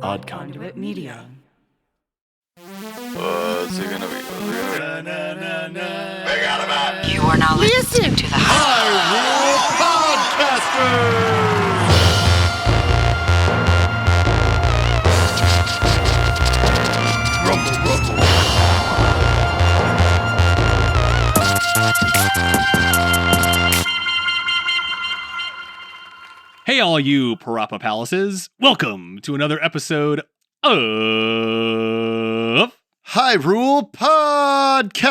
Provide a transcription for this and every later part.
Odd Conduit Media. What's it gonna be? You are now listening to the Hyrule Podcasters! Rumble, rumble. Hey, all you Parappa Palaces. Welcome to another episode of Hyrule Podcasters!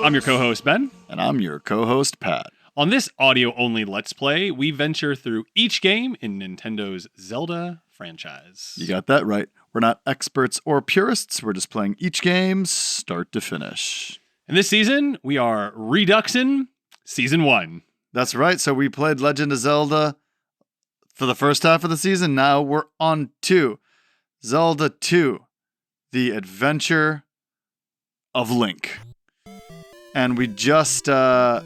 I'm your co-host, Ben. And I'm your co-host, Pat. On this audio-only Let's Play, we venture through each game in Nintendo's Zelda franchise. You got that right. We're not experts or purists. We're just playing each game start to finish. And this season, we are reduxing Season 1. That's right. So we played Legend of Zelda for the first half of the season. Now we're on 2. Zelda 2, The Adventure of Link. And we just got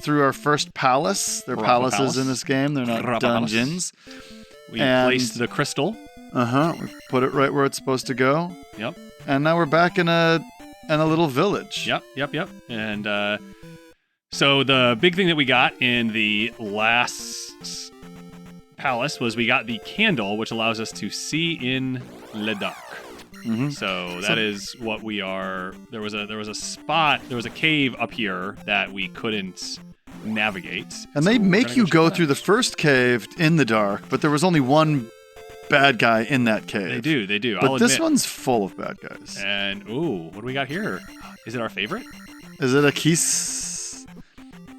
through our first palace. They're palaces Palace. in this game. They're not Parappa dungeons. We placed the crystal. We put it right where it's supposed to go. Yep. And now we're back in a little village. Yep. And so the big thing that we got in the last palace was we got the candle, which allows us to see in the dark. Mm-hmm. So that is what we are. There was a spot. There was a cave up here that we couldn't navigate. And they make you go through the first cave in the dark, but there was only one bad guy in that cave. They do. But I'll this admit. one's full of bad guys. And what do we got here? Is it our favorite? Is it a Keese?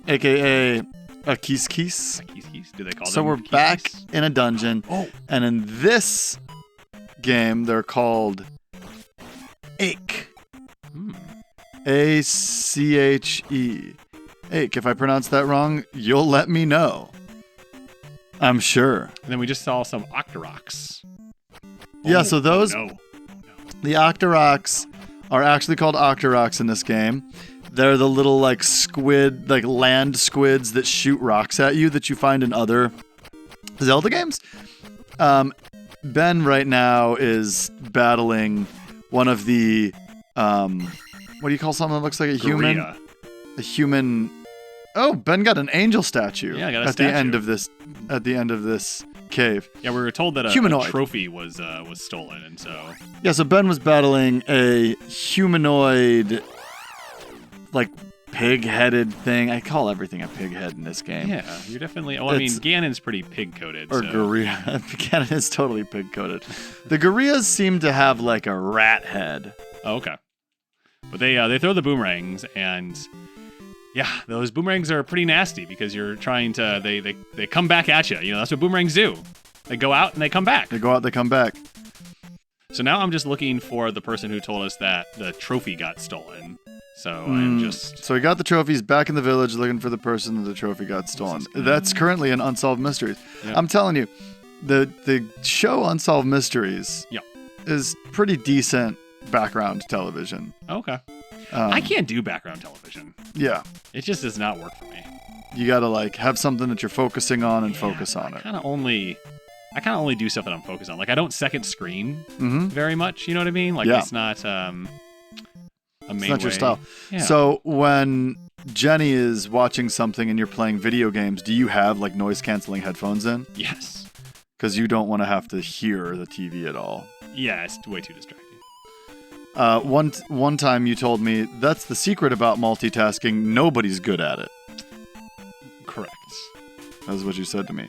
AKA a Keese? Keys. Do they call them? So we're Keys? back in a dungeon. Oh. And in this game, they're called Ache. A-C-H-E. Ache. If I pronounce that wrong, you'll let me know. I'm sure. And then we just saw some Octoroks. Yeah, so those... No. The Octoroks are actually called Octoroks in this game. They're the little squid, land squids that shoot rocks at you that you find in other Zelda games. Ben right now is battling one of the what do you call something that looks like a human? Gorilla. A human. Oh, Ben got an angel statue. Yeah, I got a at statue. the end of this cave. Yeah, we were told that a Humanoid. trophy was stolen, and so Yeah, so Ben was battling a humanoid, pig-headed thing. I call everything a pig head in this game. yeah, you're definitely. Well, I mean, Ganon's pretty pig-coated. Or so. gorilla. Ganon is totally pig-coated. The gorillas seem to have a rat head. Oh, okay. But they throw the boomerangs, and yeah, those boomerangs are pretty nasty because you're trying to they come back at you. You know, that's what boomerangs do. They go out and they come back. They go out, they come back. So now I'm just looking for the person who told us that the trophy got stolen. So So we got the trophies back in the village looking for the person that the trophy got stolen. That's currently an Unsolved Mysteries. Yep. I'm telling you, the show Unsolved Mysteries Yep. is pretty decent background television. Okay. I can't do background television. Yeah. It just does not work for me. You gotta have something that you're focusing on and focus on I it. kind of only do stuff that I'm focused on. I don't second screen Mm-hmm. very much. You know what I mean? Yeah. It's not a main It's not your way. style. Yeah. So when Jenny is watching something and you're playing video games, do you have noise canceling headphones in? Yes. Because you don't want to have to hear the TV at all. Yeah, it's way too distracting. One time you told me that's the secret about multitasking. Nobody's good at it. Correct. That's what you said to me.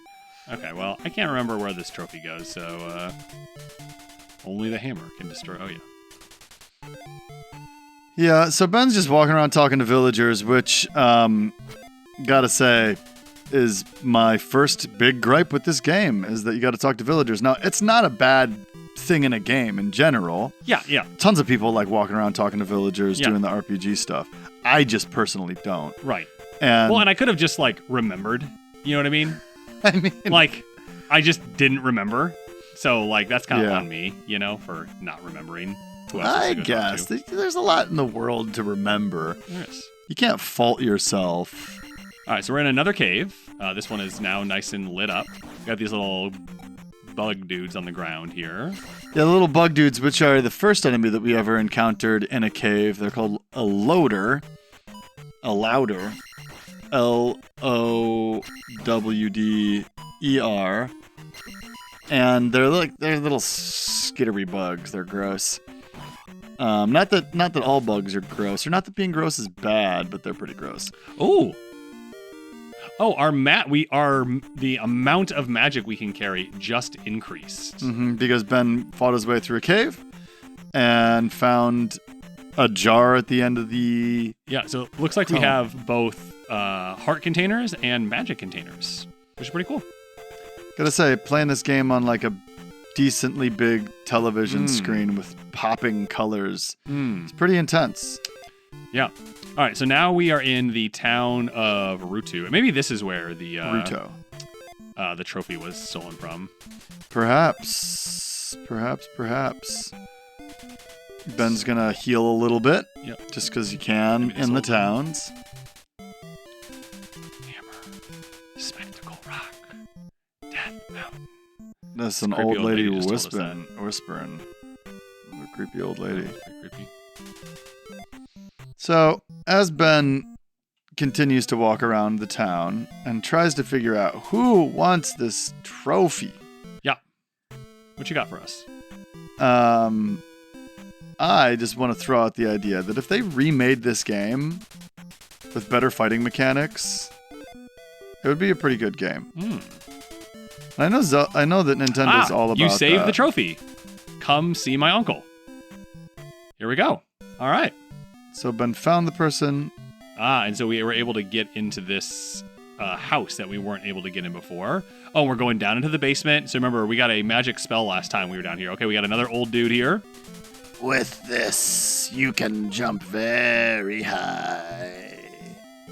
Okay, well, I can't remember where this trophy goes, so only the hammer can destroy. Oh, yeah. Yeah, so Ben's just walking around talking to villagers, which, gotta say, is my first big gripe with this game, is that you gotta talk to villagers. Now, it's not a bad thing in a game in general. Yeah. Tons of people like walking around talking to villagers, Yeah. doing the RPG stuff. I just personally don't. Right. And I could have just, remembered. You know what I mean? I mean, I just didn't remember. So, that's kind of Yeah. on me, for not remembering. Who else I to go talk guess to. there's a lot in the world to remember. Yes. You can't fault yourself. All right, so we're in another cave. This one is now nice and lit up. We got these little bug dudes on the ground here. Yeah, the little bug dudes, which are the first enemy that we ever encountered in a cave. They're called a louder. Lowder. And they're little skittery bugs. They're gross. Not that all bugs are gross, or not that being gross is bad, but they're pretty gross. Oh, the amount of magic we can carry just increased. Because Ben fought his way through a cave and found a jar at the end of the... Yeah, so it looks like we have both heart containers and magic containers, which is pretty cool. Gotta say, playing this game on like a decently big television screen with popping colors, it's pretty intense. Yeah. All right, so now we are in the town of Rutu. And maybe this is where the the trophy was stolen from. Perhaps. Ben's gonna heal a little bit, just because you can in the towns. Hammer, spectacle rock, death mountain. That's an old lady whispering. A creepy old lady. Pretty creepy. So, as Ben continues to walk around the town and tries to figure out who wants this trophy. Yeah. What you got for us? I just want to throw out the idea that if they remade this game with better fighting mechanics, it would be a pretty good game. I know that Nintendo's all about that. You saved the trophy. Come see my uncle. Here we go. All right. So Ben found the person. And so we were able to get into this house that we weren't able to get in before. Oh, we're going down into the basement. So remember, we got a magic spell last time we were down here. Okay, we got another old dude here. With this, you can jump very high.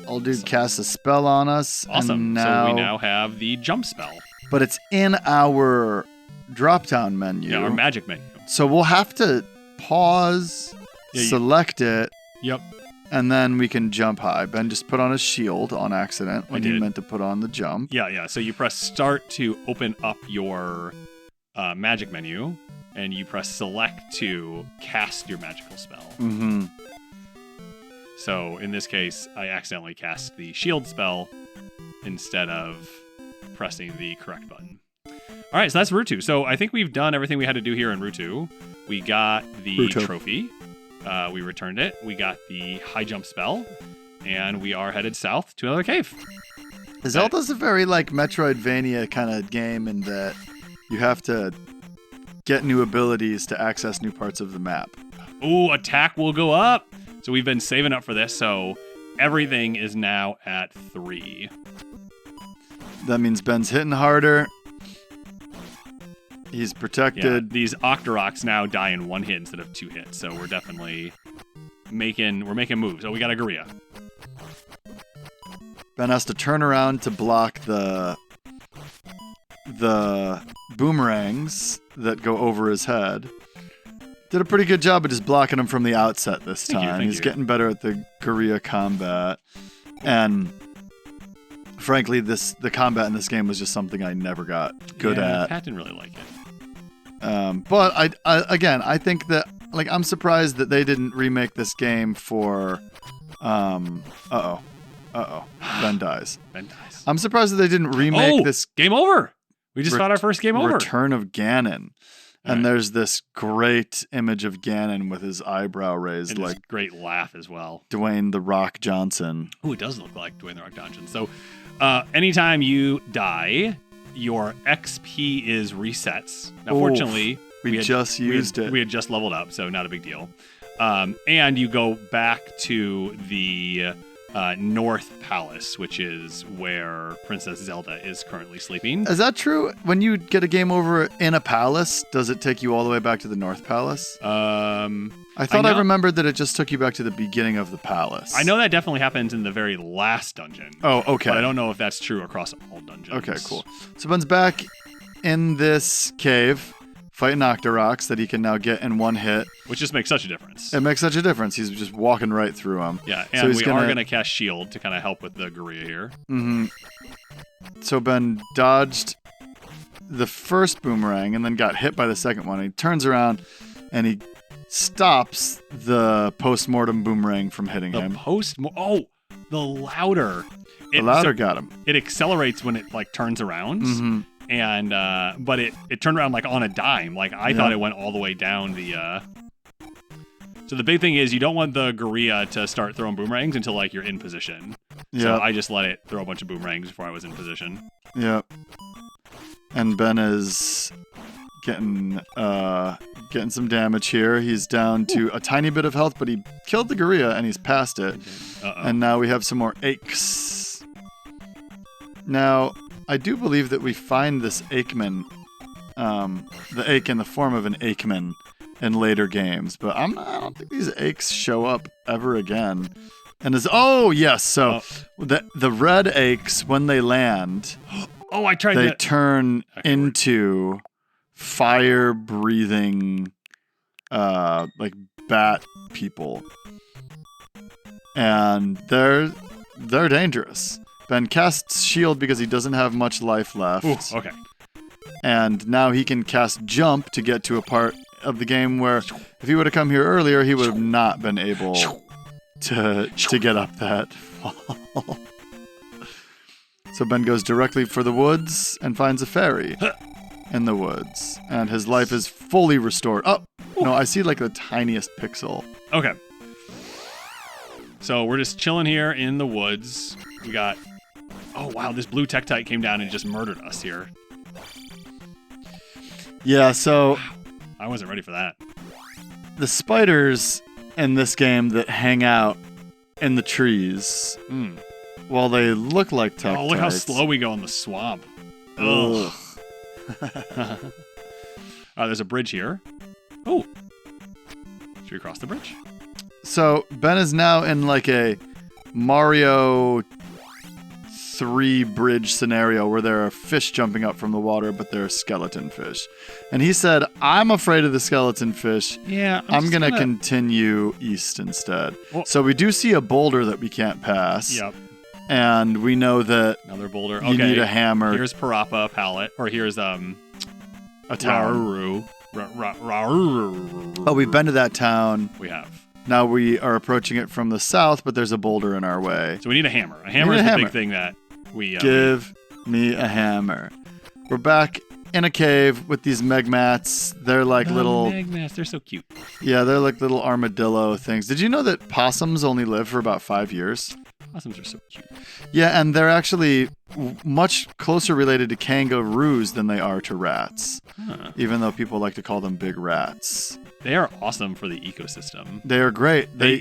Old dude casts a spell on us. Awesome. So we now have the jump spell. But it's in our drop-down menu. Yeah, our magic menu. So we'll have to pause, select it. Yep. And then we can jump high. Ben just put on his shield on accident when he meant to put on the jump. Yeah. So you press start to open up your magic menu, and you press select to cast your magical spell. So in this case, I accidentally cast the shield spell instead of pressing the correct button. All right, so that's Rutu. So I think we've done everything we had to do here in Rutu. We got the trophy. We returned it. We got the high jump spell, and we are headed south to another cave. Zelda's a very Metroidvania kind of game in that you have to get new abilities to access new parts of the map. Ooh, attack will go up. So we've been saving up for this, so everything is now at 3. That means Ben's hitting harder. He's protected. Yeah, these Octoroks now die in 1 hit instead of 2 hits, so we're definitely making moves. Oh, we got a Gorilla. Ben has to turn around to block the boomerangs that go over his head. Did a pretty good job of just blocking him from the outset this time. He's getting better at the Gorilla combat. And frankly, the combat in this game was just something I never got good at. Pat didn't really like it. But I think that I'm surprised that they didn't remake this game for Ben dies. I'm surprised that they didn't remake this. Game over. We just fought our first game over. Return of Ganon. And there's this great image of Ganon with his eyebrow raised, and his great laugh as well. Dwayne "The Rock" Johnson. Oh, it does look like Dwayne "The Rock" Johnson. So, anytime you die, your XP is resets. Now, fortunately, we had just used it. We had just leveled up, so not a big deal. And you go back to the North Palace, which is where Princess Zelda is currently sleeping. Is that true? When you get a game over in a palace, does it take you all the way back to the North Palace? I thought I remembered that it just took you back to the beginning of the palace. I know that definitely happens in the very last dungeon. Oh, okay. But I don't know if that's true across all dungeons. Okay, cool. So Ben's back in this cave, fighting Octoroks that he can now get in one hit. Which just makes such a difference. It makes such a difference. He's just walking right through them. Yeah, and we are going to cast Shield to kind of help with the Gorilla here. Mm-hmm. So Ben dodged the first boomerang and then got hit by the second one. He turns around and he stops the post-mortem boomerang from hitting him. The louder. The louder got him. It accelerates when it like turns around. Mm-hmm. And but it turned around like on a dime. Like I thought it went all the way down the So the big thing is you don't want the gorilla to start throwing boomerangs until like you're in position. So I just let it throw a bunch of boomerangs before I was in position. Yep. And Ben is getting some damage here. He's down to a tiny bit of health, but he killed the gorilla and he's past it. And now we have some more aches. Now, I do believe that we find this Aikman, the ache in the form of an Aikman in later games, but I don't think these aches show up ever again. And so the red aches, when they land, they turn into fire-breathing, like bat people, and they're dangerous. Ben casts Shield because he doesn't have much life left. Ooh, okay. And now he can cast Jump to get to a part of the game where if he would have come here earlier, he would have not been able to get up that fall. So Ben goes directly for the woods and finds a fairy in the woods. And his life is fully restored. Oh, no, I see like the tiniest pixel. Okay. So we're just chilling here in the woods. We got... Oh, wow, this blue Tektite came down and just murdered us here. Yeah, so... I wasn't ready for that. The spiders in this game that hang out in the trees, while they look like Tektites... Oh, look how slow we go in the swamp. Ugh. There's a bridge here. Oh. Should we cross the bridge? So, Ben is now in like a Mario 3 bridge scenario where there are fish jumping up from the water, but they're skeleton fish. And he said, I'm afraid of the skeleton fish. Yeah. I'm going to continue east instead. Well, so we do see a boulder that we can't pass. Yep. And we know that another boulder. You need a hammer. Here's Parappa Palette, or here's a town. Oh, we've been to that town. We have. Now we are approaching it from the south, but there's a boulder in our way. So we need a hammer. A hammer is the big thing that we... Give me a hammer. We're back in a cave with these Megmats. They're like little... Megmats, they're so cute. Yeah, they're like little armadillo things. Did you know that possums only live for about 5 years? Possums are so cute. Yeah, and they're actually much closer related to kangaroos than they are to rats. Huh. Even though people like to call them big rats. They are awesome for the ecosystem. They are great. They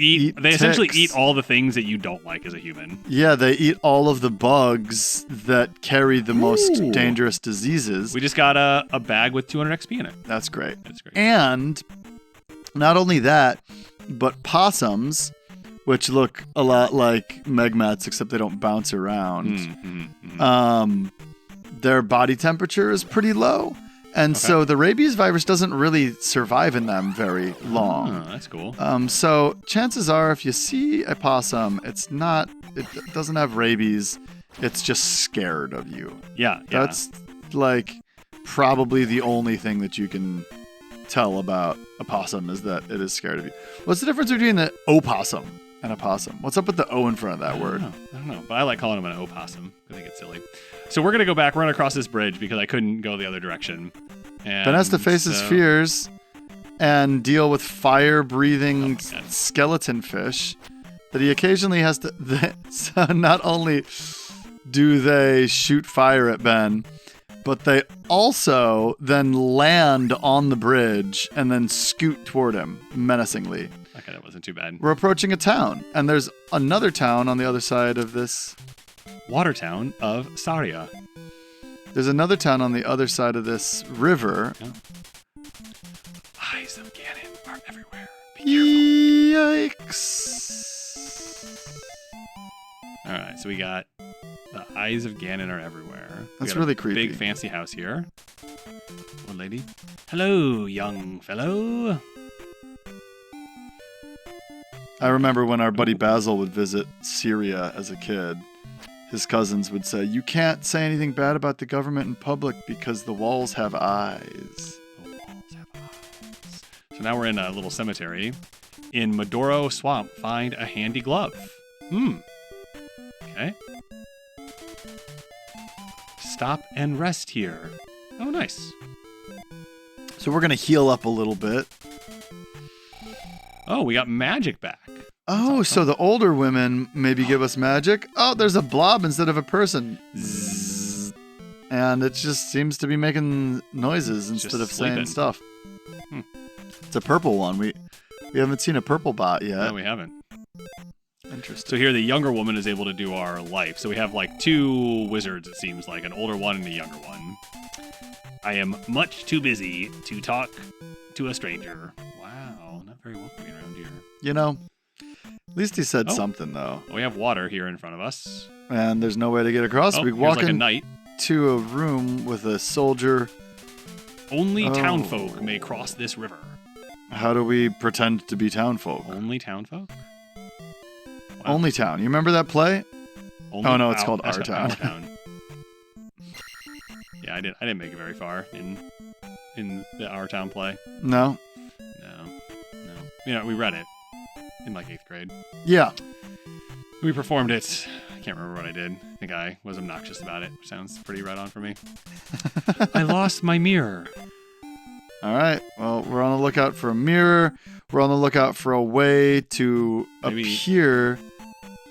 essentially eat all the things that you don't like as a human. Yeah, they eat all of the bugs that carry the most dangerous diseases. We just got a bag with 200 XP in it. That's great. That's great. And not only that, but possums, which look a lot like Megmats, except they don't bounce around. Their body temperature is pretty low. And so the rabies virus doesn't really survive in them very long. Oh, that's cool. So chances are if you see a possum, it doesn't have rabies. It's just scared of you. Yeah. That's like probably the only thing that you can tell about a possum is that it is scared of you. What's the difference between the opossum and a possum? What's up with the O in front of that word? I don't know, but I like calling him an opossum. I think it's silly. So we're going to go back, run across this bridge because I couldn't go the other direction. And Ben has to face his fears and deal with fire-breathing skeleton fish that he occasionally has to... So not only do they shoot fire at Ben, but they also then land on the bridge and then scoot toward him menacingly. Okay, that wasn't too bad. We're approaching a town, and there's another town on the other side of this... Water town of Saria. There's another town on the other side of this river. Yeah. Eyes of Ganon are everywhere. Be careful. Yikes. Alright, so we got the eyes of Ganon are everywhere. That's really creepy. Big fancy house here. old lady. Hello, young fellow. I remember when our buddy Basil would visit Syria as a kid, his cousins would say, "You can't say anything bad about the government in public because the walls have eyes." The walls have eyes. So now we're in a little cemetery. In Maduro Swamp, find a handy glove. Okay. Stop and rest here. Oh, nice. So we're going to heal up a little bit. Oh, we got magic back. Oh, so the older women maybe give us magic. Oh, there's a blob instead of a person. Zzz. And it just seems to be making noises instead of saying stuff. It's a purple one. We haven't seen a purple bot yet. No, we haven't. Interesting. So here the younger woman is able to do our life. So we have like two wizards, it seems like, an older one and a younger one. I am much too busy to talk to a stranger. Wow, not very welcoming around here. You know, at least he said something, though. We have water here in front of us. And there's no way to get across. We walk like a knight. into a room with a soldier. Only townfolk may cross this river. How do we pretend to be townfolk? Only townfolk? Wow. Only Town. You remember that play? No, it's called Our Town. Our Town. Yeah, I didn't make it very far in the Our Town play. No. You know, we read it in like 8th grade. Yeah. We performed it. I can't remember what I did. I think I was obnoxious about it, which sounds pretty right on for me. I lost my mirror. All right. Well, we're on the lookout for a mirror. We're on the lookout for a way to appear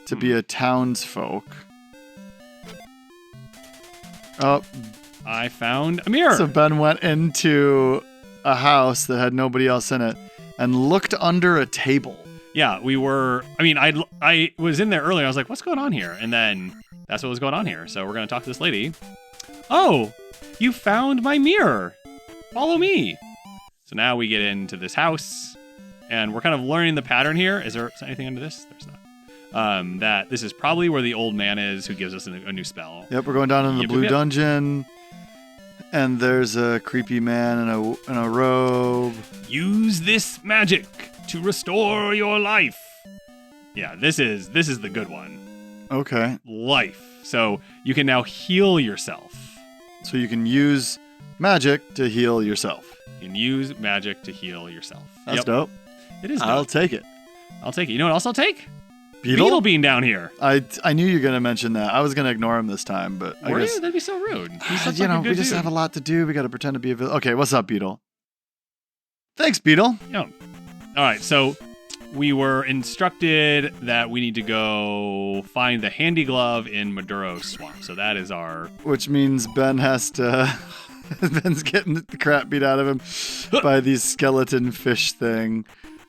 to be a townsfolk. Oh. I found a mirror. So Ben went into a house that had nobody else in it and looked under a table. Yeah, we were... I mean, I was in there earlier. I was like, what's going on here? And then that's what was going on here. So we're going to talk to this lady. Oh, you found my mirror. Follow me. So now we get into this house, and we're kind of learning the pattern here. Is there anything under this? There's not. That this is probably where the old man is who gives us a new spell. Yep, we're going down in the blue dungeon, and there's a creepy man in a robe. Use this magic to restore your life. Yeah, this is the good one. Okay. Life. So you can now heal yourself. So you can use magic to heal yourself. You can use magic to heal yourself. That's dope. It is dope. I'll take it. You know what else I'll take? Beetle Bean down here. I knew you were going to mention that. I was going to ignore him this time, but I guess... That'd be so rude. We just have a lot to do. We got to pretend to be a villain. Okay, what's up, Beetle? Thanks, Beetle. Yeah. All right, so we were instructed that we need to go find the handy glove in Maduro Swamp. So that is our... Which means Ben has to... Ben's getting the crap beat out of him by these skeleton fish thing.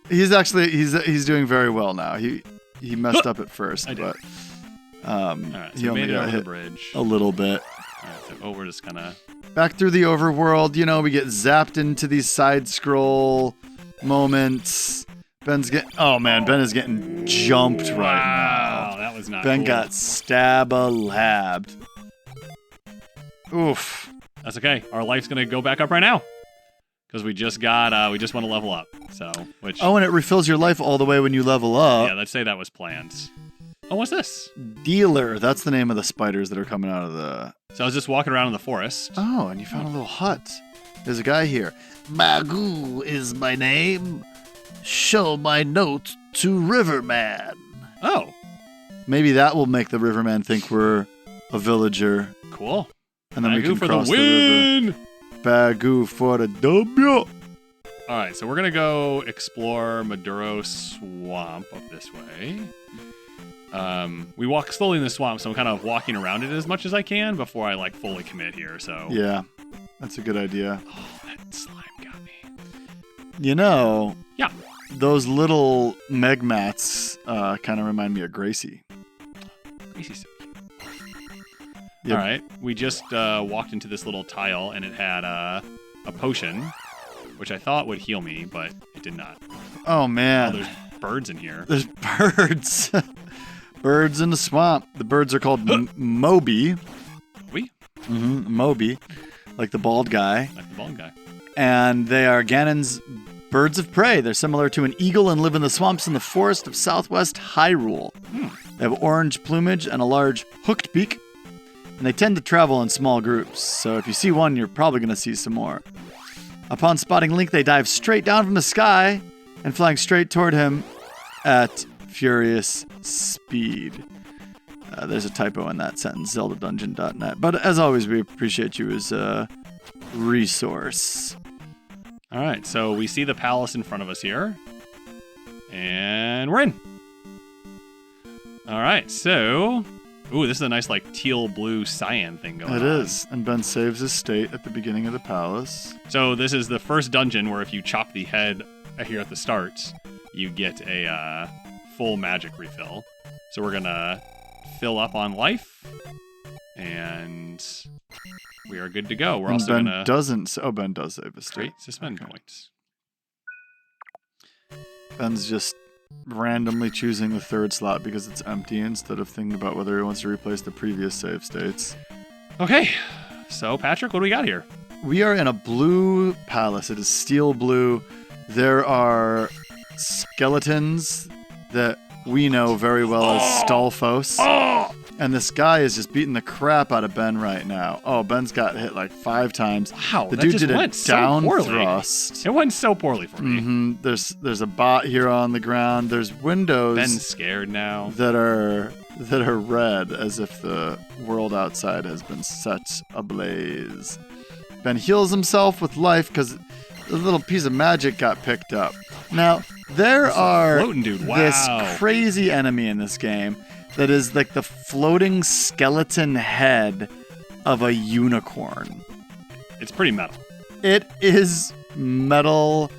He's doing very well now. He messed up at first, but all right, so he only got hit the bridge a little bit. All right, so we're just kind of back through the overworld. You know, we get zapped into these side scroll moments. Ben is getting jumped right now. Wow, that was not Ben cool. got stab-a-labbed. Oof. That's okay. Our life's gonna go back up right now because we just want to level up. So and it refills your life all the way when you level up. Yeah, let's say that was planned. Oh, what's this? Dealer. That's the name of the spiders that are coming out of the... So I was just walking around in the forest. Oh, and you found a little hut. There's a guy here. Magoo is my name. Show my note to Riverman. Oh. Maybe that will make the Riverman think we're a villager. Cool. And then Bagoo we can for cross the win. river. Bagoo for the W. All right, so we're going to go explore Maduro Swamp up this way. We walk slowly in the swamp, so I'm kind of walking around it as much as I can before I fully commit here. So yeah, that's a good idea. Oh, that slime got me. You know, yeah, those little Megmats kind of remind me of Gracie. Gracie's so cute. Yep. All right, we just walked into this little tile, and it had a potion, which I thought would heal me, but it did not. Oh man, there's birds in here. There's birds. Birds in the swamp. The birds are called Moby. We? Moby. like the bald guy. Like the bald guy. And they are Ganon's birds of prey. They're similar to an eagle and live in the swamps in the forest of southwest Hyrule. They have orange plumage and a large hooked beak. And they tend to travel in small groups. So if you see one, you're probably going to see some more. Upon spotting Link, they dive straight down from the sky and flying straight toward him at furious speed. There's a typo in that sentence, zeldadungeon.net. But as always, we appreciate you as a resource. All right, so we see the palace in front of us here. And we're in. All right, so... Ooh, this is a nice, like, teal, blue, cyan thing going on. It is. And Ben saves his state at the beginning of the palace. So this is the first dungeon where if you chop the head here at the start, you get a full magic refill. So we're going to fill up on life, and we are good to go. We're also going to... Ben does save his state. Great, suspend points. Ben's just randomly choosing the third slot because it's empty instead of thinking about whether he wants to replace the previous save states. Okay, so Patrick, what do we got here? We are in a blue palace. It is steel blue. There are skeletons that we know very well as Stalfos. And this guy is just beating the crap out of Ben right now. Oh, Ben's got hit like 5 times. Wow, the that dude just did a went so down poorly. thrust. It went so poorly for me. Mm-hmm. There's a bot here on the ground. There's windows. Ben's scared now. That are red, as if the world outside has been set ablaze. Ben heals himself with life because a little piece of magic got picked up. Now there are floating dude. Wow. This crazy enemy in this game that is like the floating skeleton head of a unicorn. It's pretty metal. It is metal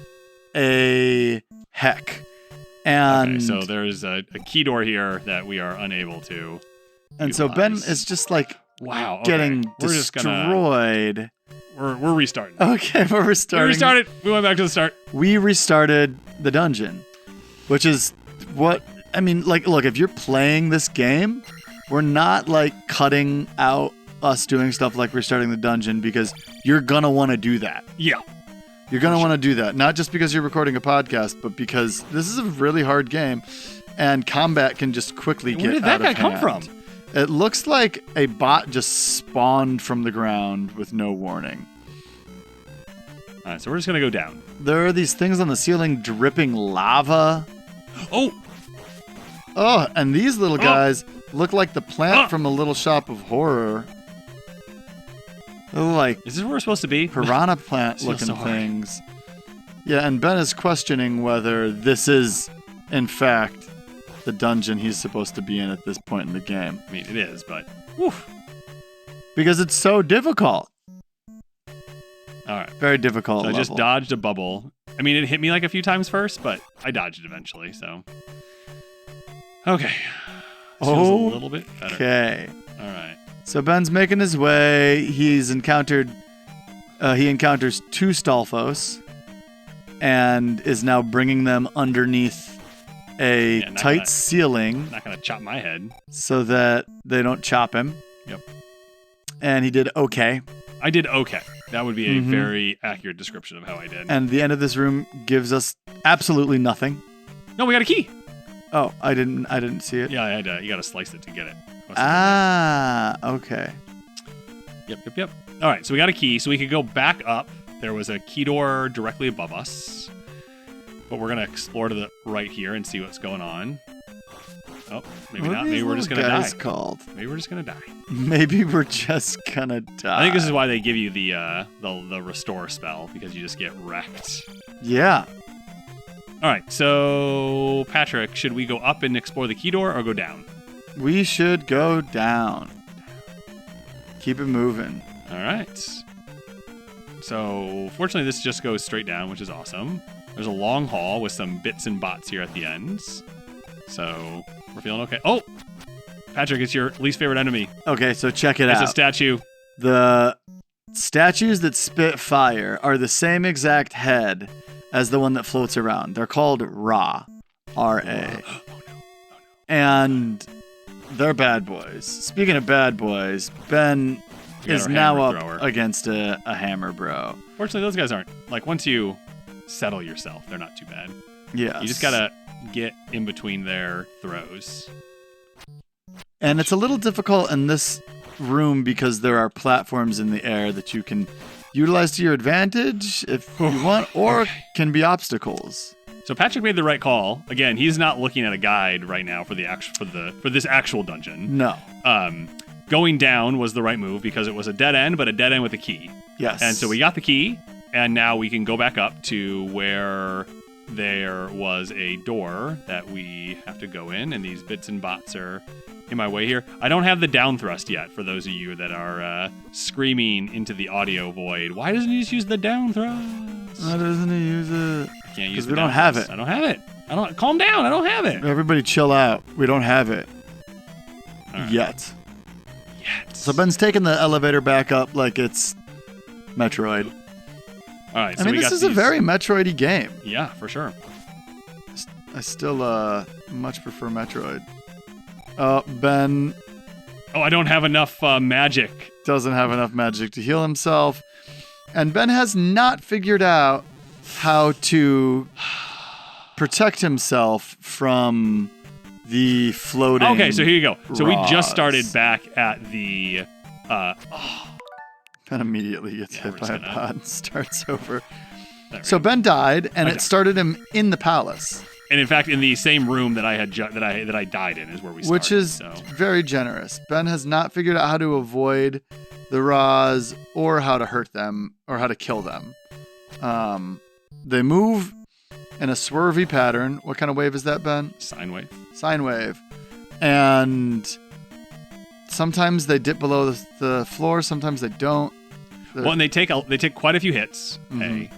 a heck. And okay, so there's a key door here that we are unable to And so Ben is just like getting destroyed. We're restarting. Okay, we're restarting. We restarted. We went back to the start. We restarted the dungeon, which is what I mean. Like, look, if you're playing this game, we're not like cutting out us doing stuff like restarting the dungeon because you're gonna want to do that. Yeah. You're going to want to do that, not just because you're recording a podcast, but because this is a really hard game, and combat can just quickly get out of hand. Where did that guy come from? It looks like a bot just spawned from the ground with no warning. All right, so we're just going to go down. There are these things on the ceiling dripping lava. Oh, and these little guys look like the plant from a Little Shop of Horror. Like, is this where we're supposed to be? Piranha plant looking things. Yeah, and Ben is questioning whether this is, in fact, the dungeon he's supposed to be in at this point in the game. I mean, it is, but... Woof. Because it's so difficult. All right. Very difficult So I just dodged a bubble. I mean, it hit me like a few times first, but I dodged it eventually, so... Okay. This feels a little bit better. Okay. All right. So Ben's making his way. He encounters 2 Stalfos and is now bringing them underneath a tight ceiling. Not gonna chop my head. So that they don't chop him. Yep. And he did okay. I did okay. That would be a very accurate description of how I did. And the end of this room gives us absolutely nothing. No, we got a key. Oh, I didn't see it. Yeah, you got to slice it to get it. Okay. Yep. All right, so we got a key, so we could go back up. There was a key door directly above us, but we're gonna explore to the right here and see what's going on. Oh, maybe not. Maybe we're just gonna die. Maybe we're just gonna die. Maybe we're just gonna die. I think this is why they give you the restore spell, because you just get wrecked. Yeah. All right, so Patrick, should we go up and explore the key door or go down? We should go down. Keep it moving. All right. So, fortunately, this just goes straight down, which is awesome. There's a long hall with some bits and bots here at the ends. So, we're feeling okay. Oh! Patrick, it's your least favorite enemy. Okay, so check it out. It's a statue. The statues that spit fire are the same exact head as the one that floats around. They're called Ra. R-A. Oh, no. And they're bad boys. Speaking of bad boys, Ben is now up against a hammer bro. Fortunately, those guys aren't. Like, once you settle yourself, they're not too bad. Yeah. You just gotta get in between their throws. And it's a little difficult in this room because there are platforms in the air that you can utilize to your advantage if you want, or can be obstacles. So Patrick made the right call. Again, he's not looking at a guide right now for this actual dungeon. No. Going down was the right move because it was a dead end, but a dead end with a key. Yes. And so we got the key, and now we can go back up to where there was a door that we have to go in, and these bits and bots are in my way here. I don't have the down thrust yet for those of you that are screaming into the audio void. Why doesn't he just use the down thrust? Why doesn't he use it? I can't use it. Because we don't have it. I don't have it. Calm down. I don't have it. Everybody chill out. We don't have it. Right. Yet. So Ben's taking the elevator back up like it's Metroid. All right. So this is a very Metroid-y game. Yeah, for sure. I still much prefer Metroid. Ben. Oh, I don't have enough magic. Doesn't have enough magic to heal himself. And Ben has not figured out how to protect himself from the floating. Okay, so here you go. So we just rods. started back at the. Ben immediately gets hit by a pod and starts over. So Ben died, and it started him in the palace. And in fact, in the same room that I had that I died in is where we started. Which is very generous. Ben has not figured out how to avoid the Raws or how to hurt them or how to kill them. They move in a swervy pattern. What kind of wave is that, Ben? Sine wave. Sine wave. And sometimes they dip below the floor. Sometimes they don't. Well, and they take quite a few hits. A,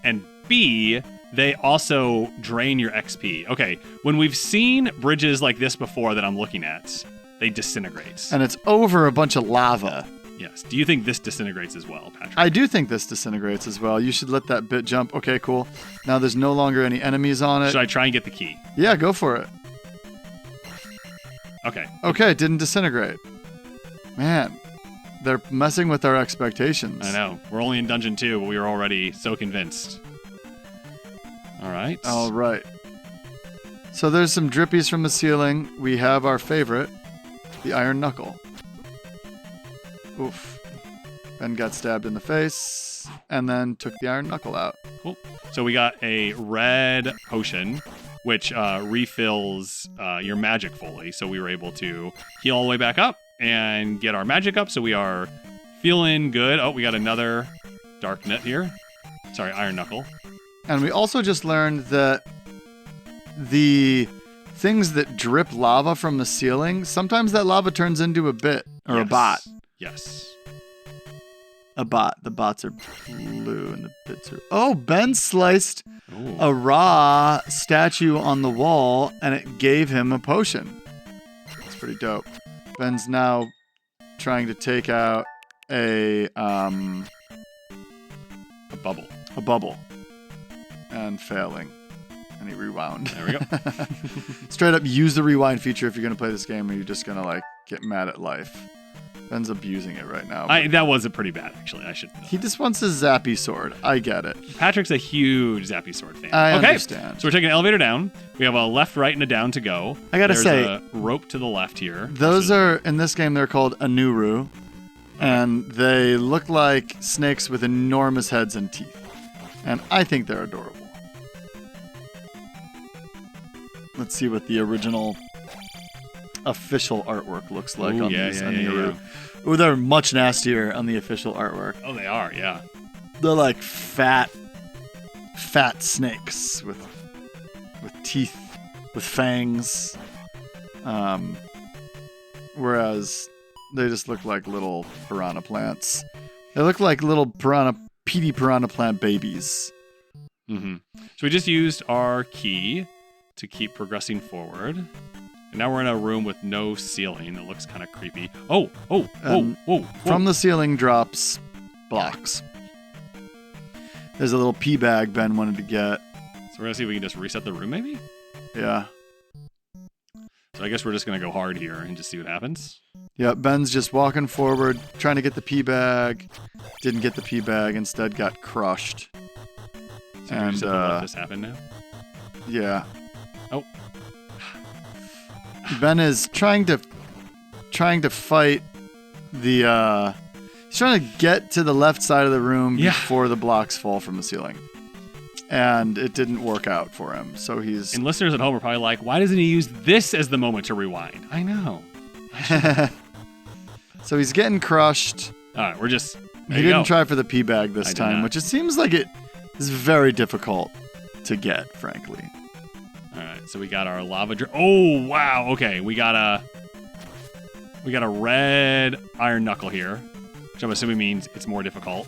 and B, they also drain your XP. Okay, when we've seen bridges like this before that I'm looking at, they disintegrate. And it's over a bunch of lava. Yes. Do you think this disintegrates as well, Patrick? I do think this disintegrates as well. You should let that bit jump. Okay, cool. Now there's no longer any enemies on it. Should I try and get the key? Yeah, go for it. Okay. Okay, it didn't disintegrate. Man, they're messing with our expectations. I know. We're only in Dungeon 2, but we were already so convinced. All right. All right. So there's some drippies from the ceiling. We have our favorite, the Iron Knuckle. Oof. Ben got stabbed in the face and then took the Iron Knuckle out. Cool. So we got a red potion, which refills your magic fully. So we were able to heal all the way back up and get our magic up. So we are feeling good. Oh, we got another dark net here. Sorry, Iron Knuckle. And we also just learned that the things that drip lava from the ceiling, sometimes that lava turns into a bit or a bot. Yes. A bot. The bots are blue and the bits are... Oh, Ben sliced a raw statue on the wall and it gave him a potion. That's pretty dope. Ben's now trying to take out a bubble. A bubble. And failing. And he rewound. There we go. Straight up use the rewind feature if you're going to play this game or you're just going to get mad at life. Ben's abusing it right now. That wasn't pretty bad, actually. I should know. He just wants his zappy sword. I get it. Patrick's a huge zappy sword fan. I understand. So we're taking an elevator down. We have a left, right, and a down to go. I gotta say, a rope to the left here. Those are, in this game, they're called Anuru. And they look like snakes with enormous heads and teeth. And I think they're adorable. Let's see what the original official artwork looks like on these Anuru. Yeah. Ooh, they're much nastier on the official artwork. Oh, they are, yeah. They're like fat snakes with teeth, with fangs. Whereas they just look like little piranha plants. They look like little peaty piranha plant babies. Mm-hmm. So we just used our key to keep progressing forward. And now we're in a room with no ceiling. It looks kind of creepy. Whoa. From the ceiling drops blocks. There's a little pee bag Ben wanted to get. So we're going to see if we can just reset the room, maybe? Yeah. So I guess we're just going to go hard here and just see what happens. Yeah, Ben's just walking forward, trying to get the pea bag. Didn't get the pea bag, instead got crushed. So and just have to let this happen now? Yeah. Oh. Ben is trying to fight the he's trying to get to the left side of the room before the blocks fall from the ceiling. And it didn't work out for him. So he's And listeners at home are probably like, why doesn't he use this as the moment to rewind? I know. So he's getting crushed. All right, we're just He didn't try for the pea bag this time, which it seems like it is very difficult to get, frankly. All right, so we got our lava. Oh wow! Okay, we got a red iron knuckle here, which I'm assuming means it's more difficult.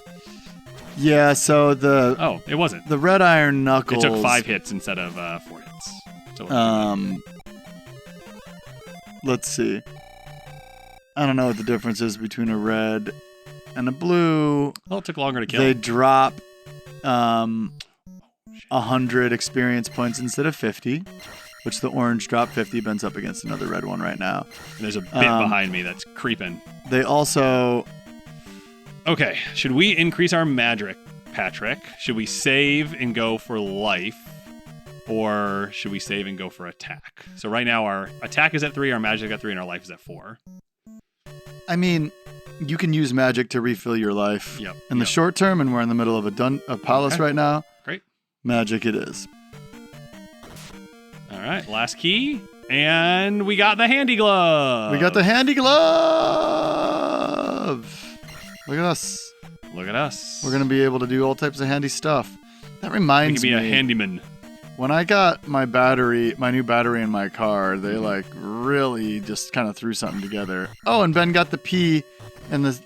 Yeah. So it wasn't the red iron knuckles. It took 5 hits instead of 4 hits. So let's see. I don't know what the difference is between a red and a blue. Well, it took longer to kill. They drop 100 experience points instead of 50, which the orange drop 50. Ben's up against another red one right now. And there's a bit behind me that's creeping. They also... Okay, should we increase our magic, Patrick? Should we save and go for life? Or should we save and go for attack? So right now our attack is at 3, our magic is at 3, and our life is at 4. I mean, you can use magic to refill your life in the short term, and we're in the middle of a palace right now. Great. Magic it is. All right, last key. And we got the handy glove. We got the handy glove. Look at us. Look at us. We're going to be able to do all types of handy stuff. That reminds me. We can be a handyman. When I got my new battery in my car, they really just kind of threw something together. Oh, and Ben got the pea in the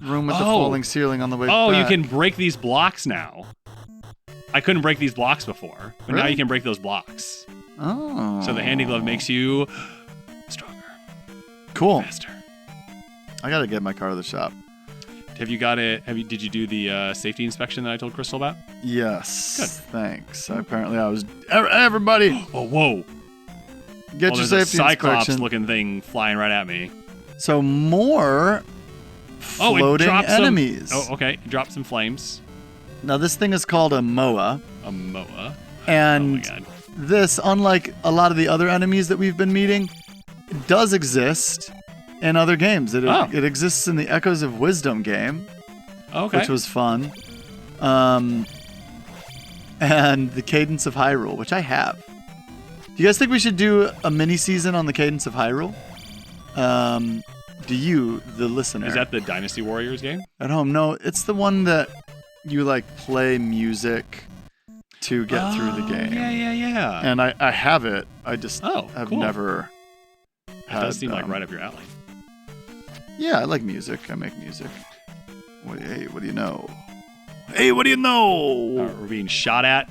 room with the falling ceiling on the way back. Oh, you can break these blocks now. I couldn't break these blocks before, but now you can break those blocks. Oh. So the handy glove makes you stronger. Cool. Faster. I got to get my car to the shop. Have you got it? Did you do the safety inspection that I told Crystal about? Yes. Good. Thanks. Apparently I was... Everybody! Oh, whoa. Get your safety Cyclops-looking thing flying right at me. So more floating enemies. Okay. Drop some flames. Now this thing is called a Moa. A Moa. And oh my God. This, unlike a lot of the other enemies that we've been meeting, does exist in other games. It exists in the Echoes of Wisdom game, which was fun. And the Cadence of Hyrule, which I have. Do you guys think we should do a mini season on the Cadence of Hyrule? Do you, the listener? Is that the Dynasty Warriors game? At home? No, it's the one that you play music to get through the game. Yeah. And I have it. I just have never had it. Does seem like right up your alley. Yeah, I like music. I make music. Hey, what do you know? Hey, what do you know? We're being shot at.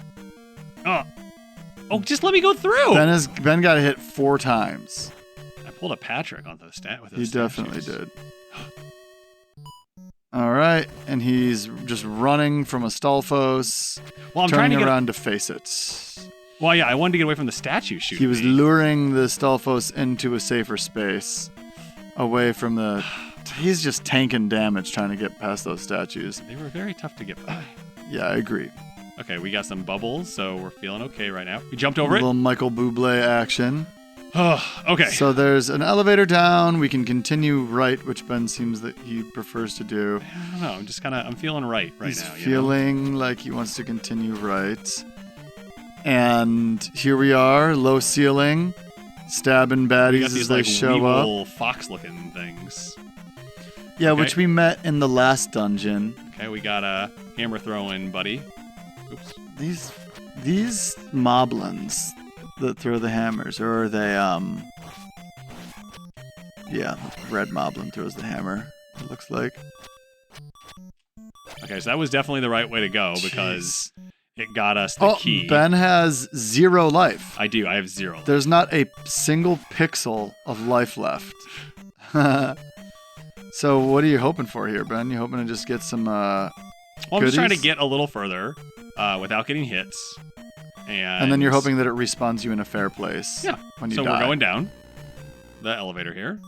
Oh, just let me go through. Ben got hit 4 times. I pulled a Patrick onto the stat with those. He definitely did. All right, and he's just running from a Stalfos. Well, I'm turning trying to around to face it. Well, yeah, I wanted to get away from the statue shooting. He was luring the Stalfos into a safer space, away from the. He's just tanking damage trying to get past those statues. They were very tough to get by. Yeah, I agree. Okay, we got some bubbles, so we're feeling okay right now. We jumped over a little Michael Bublé action. Okay. So there's an elevator down. We can continue right, which Ben seems that he prefers to do. I don't know. I'm just I'm feeling right now. He's feeling like he wants to continue right. And here we are, low ceiling, stabbing baddies as they show up. Little fox-looking things. Yeah, which we met in the last dungeon. Okay, we got a hammer throwing buddy. Oops. These moblins that throw the hammers, or are they red moblin throws the hammer, it looks like. Okay, so that was definitely the right way to go because it got us the key. Ben has 0 life. I do. I have 0 life. There's not a single pixel of life left. So what are you hoping for here, Ben? You hoping to just get some I'm just trying to get a little further without getting hits. And then you're hoping that it respawns you in a fair place. Yeah. When you die. So we're going down the elevator here.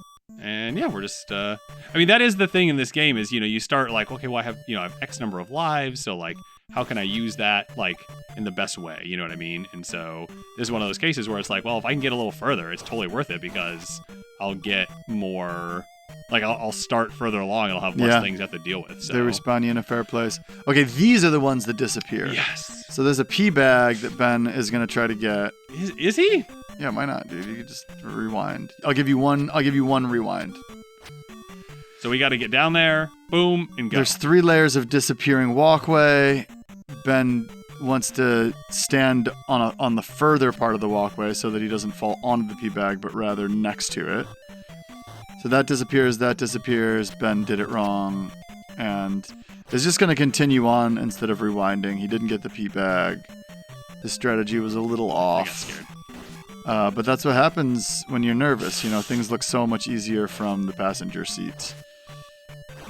And yeah, we're just, I mean, that is the thing in this game is, you start like, okay, well, I have X number of lives. So like, how can I use that like in the best way? You know what I mean? And so this is one of those cases where it's like, well, if I can get a little further, it's totally worth it because I'll get more, like I'll start further along and I'll have less things I have to deal with. So. They respawn you in a fair place. Okay, these are the ones that disappear. Yes. So there's a pea bag that Ben is going to try to get. Is he? Yeah, why not, dude? You can just rewind. I'll give you one rewind. So we got to get down there, boom, and go. There's 3 layers of disappearing walkway. Ben wants to stand on the further part of the walkway so that he doesn't fall onto the pea bag, but rather next to it. So that disappears. Ben did it wrong, and it's just going to continue on instead of rewinding. He didn't get the pea bag. His strategy was a little off. I got scared. But that's what happens when you're nervous. Things look so much easier from the passenger seat.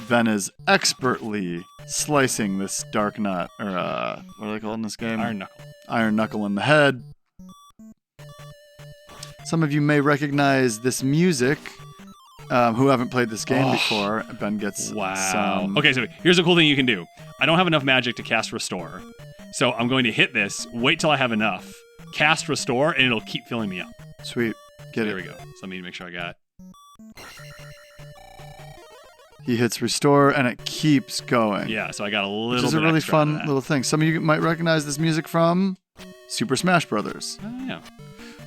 Ben is expertly slicing this dark nut, or what are they called in this game? Iron Knuckle. Iron Knuckle in the head. Some of you may recognize this music, who haven't played this game before. Ben gets some... Okay, so here's a cool thing you can do. I don't have enough magic to cast Restore, so I'm going to hit this, wait till I have enough, cast Restore, and it'll keep filling me up. Sweet. Get it. There we go. So let me make sure I got... He hits Restore, and it keeps going. Yeah, so I got a little bit. Which is a really fun little thing. Some of you might recognize this music from Super Smash Brothers. Oh, yeah.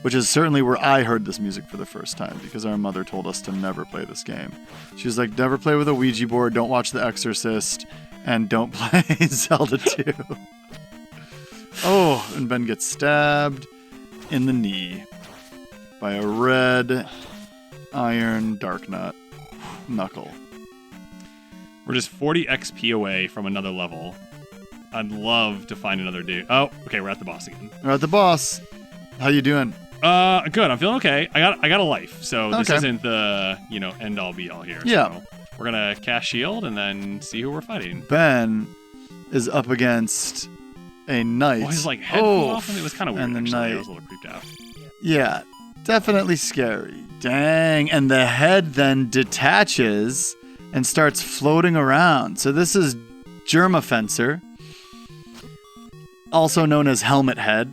Which is certainly where I heard this music for the first time, because our mother told us to never play this game. She was like, never play with a Ouija board, don't watch The Exorcist, and don't play Zelda 2. Oh, and Ben gets stabbed in the knee by a red iron dark knuckle. We're just 40 XP away from another level. I'd love to find another dude. Oh, okay, we're at the boss again. We're at the boss. How you doing? Good. I'm feeling okay. I got a life, so this isn't the end all be all here. Yeah. So we're gonna cast shield and then see who we're fighting. Ben is up against a knight. Oh, his head flew off, and it was kind of weird. And the actually. knight. I was a little creeped out. Yeah, definitely scary. Dang, and the head then detaches and starts floating around. So this is Germafencer, also known as Helmet Head.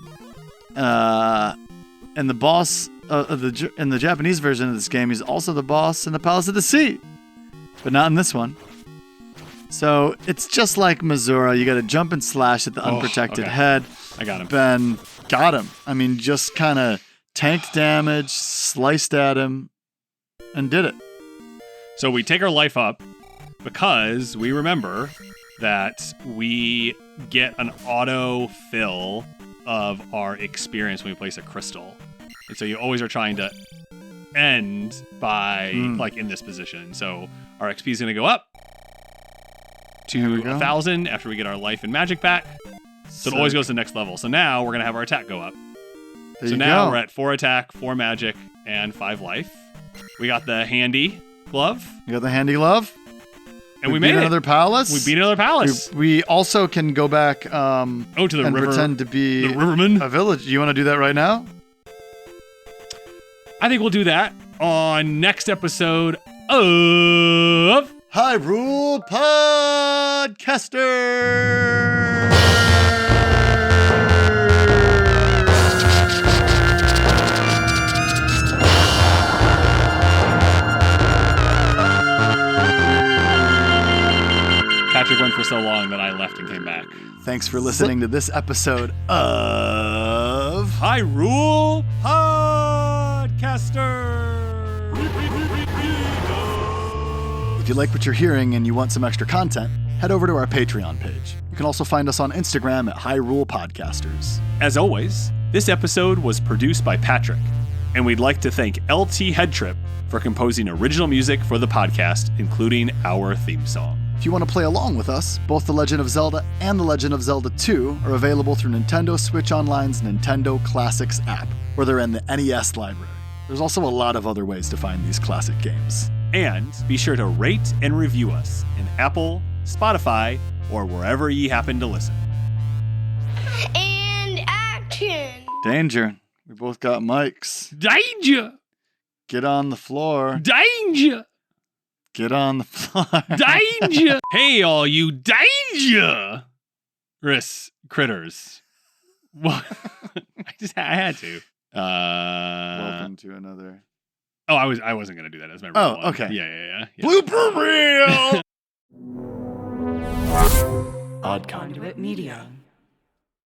And the boss in the Japanese version of this game, he's also the boss in the Palace of the Sea, but not in this one. So it's just like Mazura. You got to jump and slash at the unprotected head. I got him. Ben got him. I mean, just kind of tanked damage, sliced at him, and did it. So we take our life up because we remember that we get an auto fill of our experience when we place a crystal. And so you always are trying to end by in this position. So our XP is going to go up to 1,000 after we get our life and magic back. So it always goes to the next level. So now we're going to have our attack go up. So now we're at 4 attack, 4 magic, and 5 life. We got the handy glove. You got the handy glove? And we made another palace. We beat another palace. We also can go back to the and river, pretend to be the riverman. A village. You want to do that right now? I think we'll do that on next episode of Hyrule Podcasters. Patrick went for so long that I left and came back. Thanks for listening to this episode of Hyrule Podcasters. If you like what you're hearing and you want some extra content, head over to our Patreon page. You can also find us on Instagram at Hyrule Podcasters. As always, this episode was produced by Patrick, and we'd like to thank LT Headtrip for composing original music for the podcast, including our theme song. If you want to play along with us, both The Legend of Zelda and The Legend of Zelda 2 are available through Nintendo Switch Online's Nintendo Classics app, or they're in the NES library. There's also a lot of other ways to find these classic games. And be sure to rate and review us in Apple, Spotify, or wherever ye happen to listen. And action! Danger. We both got mics. Danger! Get on the floor. Danger! Get on the floor. Danger! Hey, all you dangerous critters. Well, I had to. Welcome to another. Oh, I wasn't gonna do that as my real one. Okay. Yeah. Blooper reel. Conduit Media.